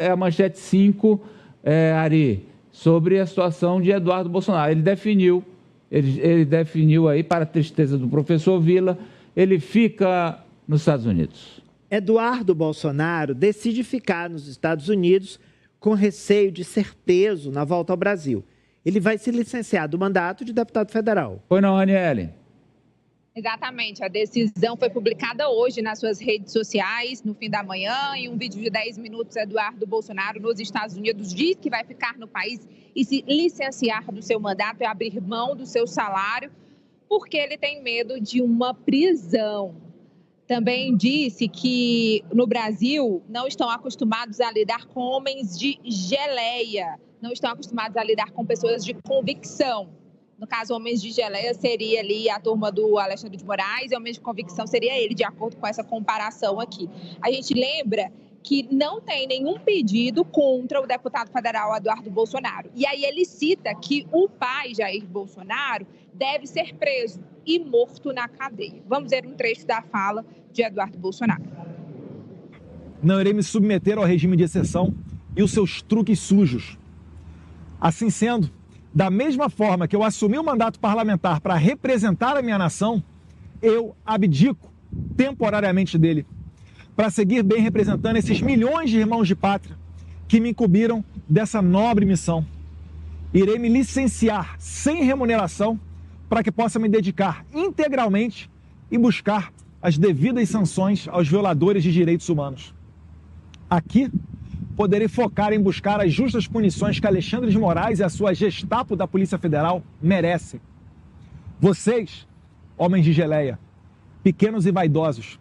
é a manchete 5, Ari, sobre a situação de Eduardo Bolsonaro. Ele definiu aí, para a tristeza do professor Vila, ele fica nos Estados Unidos. Eduardo Bolsonaro decide ficar nos Estados Unidos com receio de ser preso na volta ao Brasil. Ele vai se licenciar do mandato de deputado federal. Foi não, Aniele? Exatamente, a decisão foi publicada hoje nas suas redes sociais, no fim da manhã, em um vídeo de 10 minutos. Eduardo Bolsonaro, nos Estados Unidos, diz que vai ficar no país e se licenciar do seu mandato e abrir mão do seu salário, porque ele tem medo de uma prisão. Também disse que no Brasil não estão acostumados a lidar com homens de geleia, não estão acostumados a lidar com pessoas de convicção. No caso, homens de geleia seria ali a turma do Alexandre de Moraes e homens de convicção seria ele, de acordo com essa comparação aqui. A gente lembra que não tem nenhum pedido contra o deputado federal Eduardo Bolsonaro. E aí ele cita que o pai, Jair Bolsonaro, deve ser preso e morto na cadeia. Vamos ver um trecho da fala de Eduardo Bolsonaro. Não irei me submeter ao regime de exceção e os seus truques sujos. Assim sendo, da mesma forma que eu assumi o mandato parlamentar para representar a minha nação, eu abdico temporariamente dele, para seguir bem representando esses milhões de irmãos de pátria que me incumbiram dessa nobre missão. Irei me licenciar sem remuneração para que possa me dedicar integralmente e buscar as devidas sanções aos violadores de direitos humanos. Aqui, poderei focar em buscar as justas punições que Alexandre de Moraes e a sua Gestapo da Polícia Federal merecem. Vocês, homens de geleia, pequenos e vaidosos,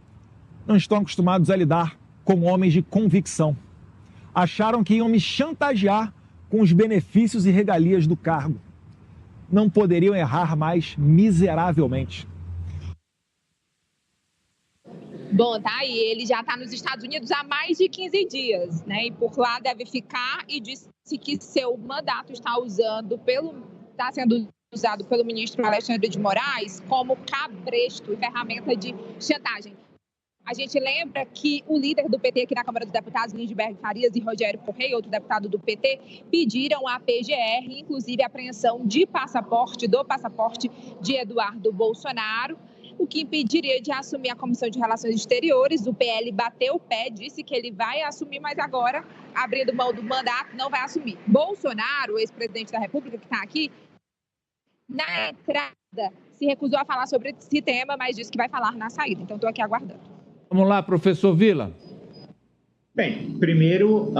não estão acostumados a lidar com homens de convicção. Acharam que iam me chantagear com os benefícios e regalias do cargo. Não poderiam errar mais miseravelmente. Bom, tá aí, ele já está nos Estados Unidos há mais de 15 dias, né? E por lá deve ficar e disse que seu mandato está sendo usado pelo ministro Alexandre de Moraes como cabresto e ferramenta de chantagem. A gente lembra que o líder do PT aqui na Câmara dos Deputados, Lindbergh Farias e Rogério Correia, outro deputado do PT, pediram à PGR, inclusive a apreensão do passaporte de Eduardo Bolsonaro, o que impediria de assumir a Comissão de Relações Exteriores. O PL bateu o pé, disse que ele vai assumir, mas agora, abrindo mão do mandato, não vai assumir. Bolsonaro, o ex-presidente da República, que está aqui, na entrada, se recusou a falar sobre esse tema, mas disse que vai falar na saída. Então, estou aqui aguardando. Vamos lá, professor Vila. Bem, primeiro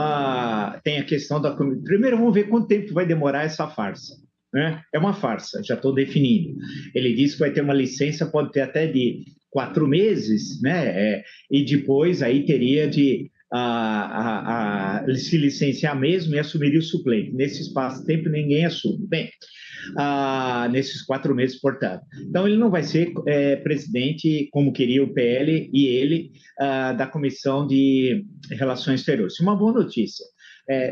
tem a questão da... Primeiro, vamos ver quanto tempo vai demorar essa farsa. Né? É uma farsa, já estou definindo. Ele disse que vai ter uma licença, pode ter até de 4 meses, né? E depois aí teria de se licenciar mesmo e assumiria o suplente. Nesse espaço de tempo, ninguém assume. Bem, nesses 4 meses, portanto. Então, ele não vai ser presidente, como queria o PL e ele, da Comissão de Relações Exteriores. Uma boa notícia.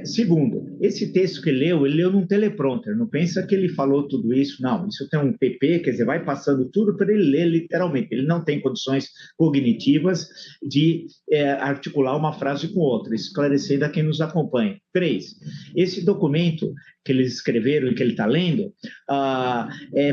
Segundo, esse texto que ele leu num teleprompter, não pensa que ele falou tudo isso, não, isso tem um PP, quer dizer, vai passando tudo para ele ler literalmente, ele não tem condições cognitivas de articular uma frase com outra, esclarecendo a quem nos acompanha. 3, esse documento que eles escreveram e que ele está lendo,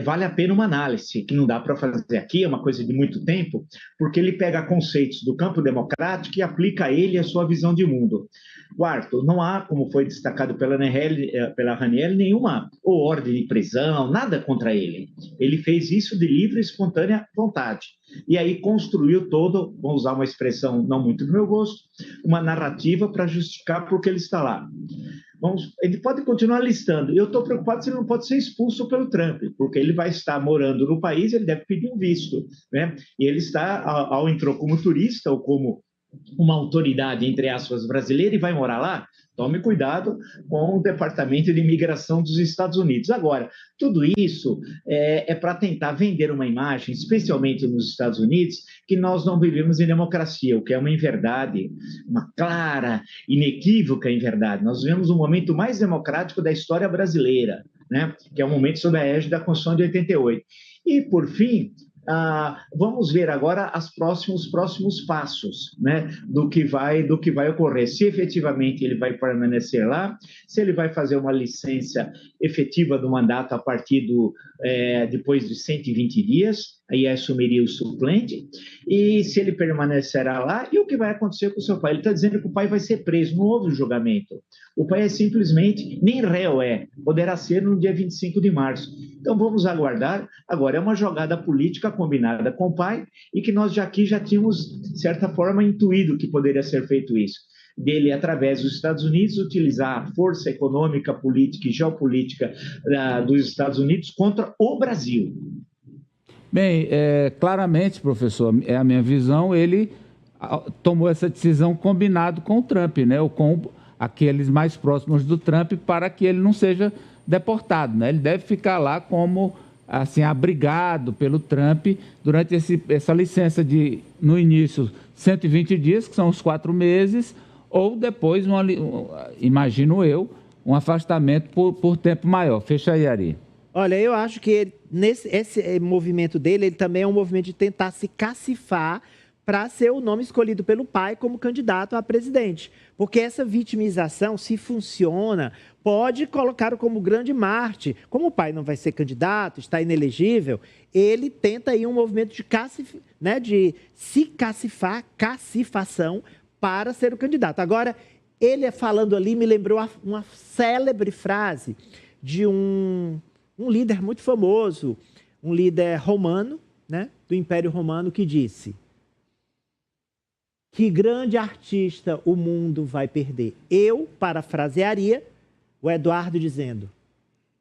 vale a pena uma análise, que não dá para fazer aqui, é uma coisa de muito tempo, porque ele pega conceitos do campo democrático e aplica a ele a sua visão de mundo. Quarto, não há, como foi destacado pela Ranieri, nenhuma ordem de prisão, nada contra ele. Ele fez isso de livre e espontânea vontade. E aí construiu todo, vamos usar uma expressão não muito do meu gosto, uma narrativa para justificar por que ele está lá. Ele pode continuar listando. Eu estou preocupado se ele não pode ser expulso pelo Trump, porque ele vai estar morando no país, ele deve pedir um visto, né? E ele entrou como turista ou como uma autoridade, entre aspas, brasileira e vai morar lá, tome cuidado com o Departamento de Imigração dos Estados Unidos. Agora, tudo isso é para tentar vender uma imagem, especialmente nos Estados Unidos, que nós não vivemos em democracia, o que é uma inverdade, uma clara, inequívoca inverdade. Nós vivemos um momento mais democrático da história brasileira, né? Que é o momento sob a égide da Constituição de 88. E, por fim, vamos ver agora os próximos passos, né, do que vai ocorrer. Se efetivamente ele vai permanecer lá, se ele vai fazer uma licença efetiva do mandato a partir depois de 120 dias, aí assumiria o suplente, e se ele permanecerá lá, e o que vai acontecer com o seu pai? Ele está dizendo que o pai vai ser preso, não houve julgamento. O pai é simplesmente, nem réu poderá ser no dia 25 de março. Então vamos aguardar. Agora é uma jogada política combinada com o pai e que nós já tínhamos, de certa forma, intuído que poderia ser feito isso. Dele, através dos Estados Unidos, utilizar a força econômica, política e geopolítica dos Estados Unidos contra o Brasil. Bem, claramente, professor, é a minha visão, ele tomou essa decisão combinado com o Trump, né, ou com aqueles mais próximos do Trump, para que ele não seja deportado, né? Ele deve ficar lá como, assim, abrigado pelo Trump durante essa licença de, no início, 120 dias, que são os 4 meses, ou depois, imagino eu, um afastamento por tempo maior. Fecha aí, Ari. Olha, eu acho que esse movimento dele, ele também é um movimento de tentar se cacifar para ser o nome escolhido pelo pai como candidato a presidente. Porque essa vitimização, se funciona, pode colocá-lo como grande Marte. Como o pai não vai ser candidato, está inelegível, ele tenta aí um movimento de se cacifar, cacifação, para ser o candidato. Agora, ele falando ali me lembrou uma célebre frase de um líder muito famoso, um líder romano, né, do Império Romano, que disse: que grande artista o mundo vai perder. Eu parafrasearia o Eduardo dizendo: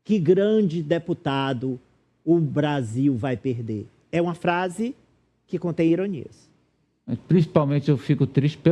que grande deputado o Brasil vai perder. É uma frase que contém ironias. Principalmente eu fico triste